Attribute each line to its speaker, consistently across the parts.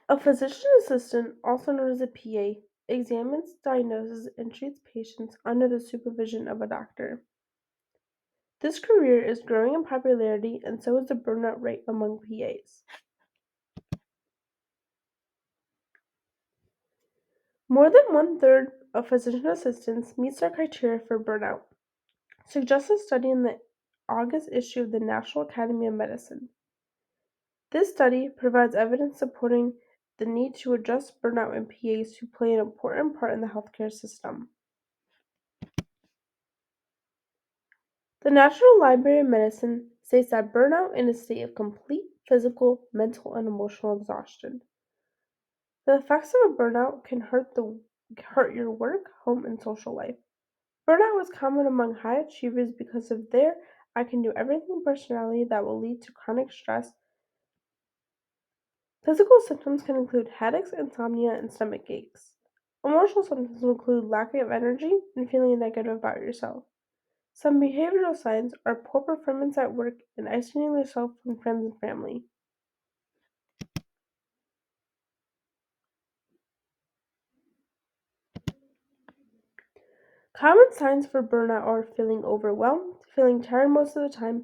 Speaker 1: A physician assistant, also known as a PA, examines, diagnoses, and treats patients under the supervision of a doctor. This career is growing in popularity, and so is the burnout rate among PAs. More than one-third of physician assistants meets their criteria for burnout, suggests a study in the August issue of the National Academy of Medicine. This study provides evidence supporting the need to address burnout in PAs who play an important part in the healthcare system. The National Library of Medicine states that burnout is a state of complete physical, mental, and emotional exhaustion. The effects of a burnout can hurt your work, home, and social life. Burnout is common among high achievers because of their I can do everything personality that will lead to chronic stress. Physical symptoms can include headaches, insomnia, and stomach aches. Emotional symptoms include lack of energy and feeling negative about yourself. Some behavioral signs are poor performance at work and isolating yourself from friends and family. Common signs for burnout are feeling overwhelmed, feeling tired most of the time,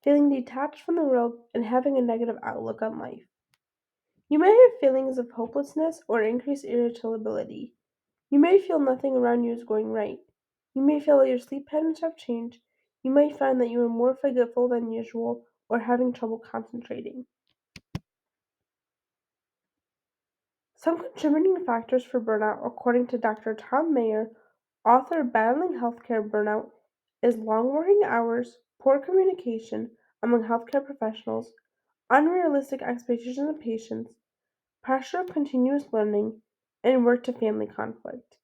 Speaker 1: feeling detached from the world, and having a negative outlook on life. You may have feelings of hopelessness or increased irritability. You may feel nothing around you is going right. You may feel that your sleep patterns have changed. You may find that you are more forgetful than usual or having trouble concentrating. Some contributing factors for burnout, according to Dr. Tom Mayer, author of Battling Healthcare Burnout, is long working hours, poor communication among healthcare professionals, unrealistic expectations of patients, pressure of continuous learning, and work to family conflict.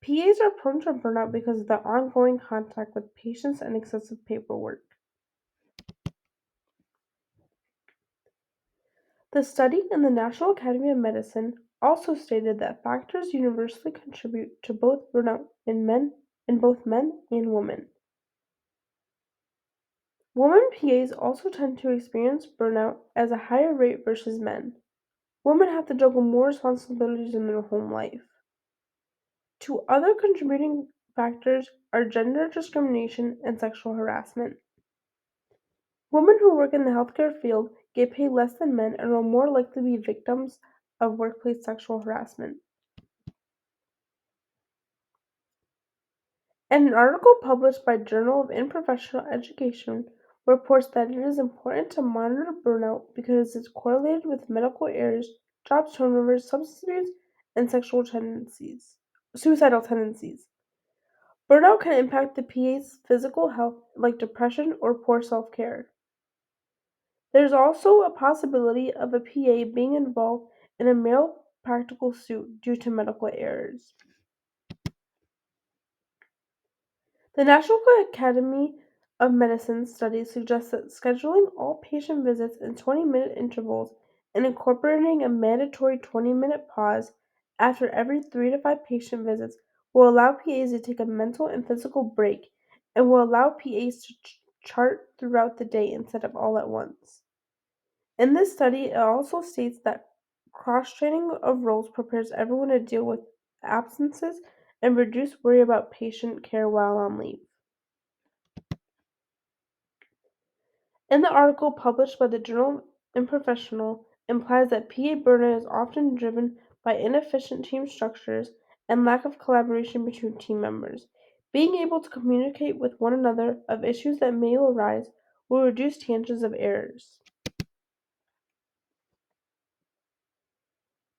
Speaker 1: PAs are prone to burnout because of the ongoing contact with patients and excessive paperwork. The study in the National Academy of Medicine also stated that factors universally contribute to both burnout in both men and women. Women PAs also tend to experience burnout at a higher rate versus men. Women have to juggle more responsibilities in their home life. Two other contributing factors are gender discrimination and sexual harassment. Women who work in the healthcare field get paid less than men and are more likely to be victims of workplace sexual harassment. And an article published by Journal of Professional Education reports that it is important to monitor burnout because it is correlated with medical errors, job turnover, substance abuse, and suicidal tendencies. Burnout can impact the PA's physical health like depression or poor self-care. There's also a possibility of a PA being involved in a malpractical suit due to medical errors. The National Academy of Medicine study suggests that scheduling all patient visits in 20-minute intervals and incorporating a mandatory 20-minute pause after every 3 to 5 patient visits will allow PAs to take a mental and physical break and will allow PAs to chart throughout the day instead of all at once. In this study, it also states that cross-training of roles prepares everyone to deal with absences and reduce worry about patient care while on leave. In the article published by the Journal of Professional implies that PA burnout is often driven by inefficient team structures and lack of collaboration between team members. Being able to communicate with one another of issues that may arise will reduce chances of errors.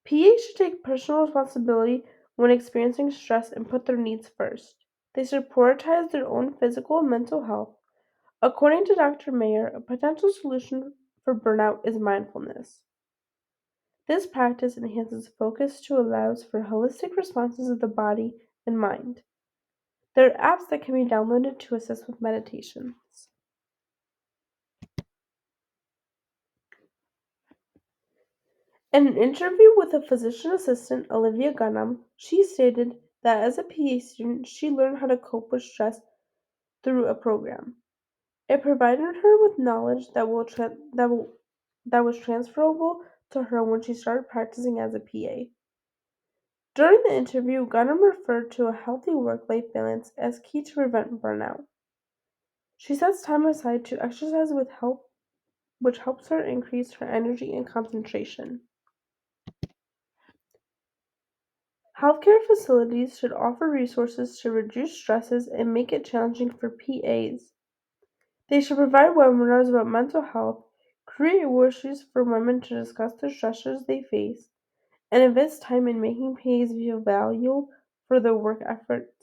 Speaker 1: PAs should take personal responsibility when experiencing stress and put their needs first. They should prioritize their own physical and mental health. According to Dr. Mayer, a potential solution for burnout is mindfulness. This practice enhances focus to allows for holistic responses of the body and mind. There are apps that can be downloaded to assist with meditations. In an interview with a physician assistant, Olivia Gunham, she stated that as a PA student, she learned how to cope with stress through a program. It provided her with knowledge that was transferable to her when she started practicing as a PA. During the interview, Gunham referred to a healthy work-life balance as key to prevent burnout. She sets time aside to exercise which helps her increase her energy and concentration. Healthcare facilities should offer resources to reduce stresses and make it challenging for PAs. They should provide webinars about mental health, create workshops for women to discuss the stressors they face, and invest time in making PAs feel valued for their work effort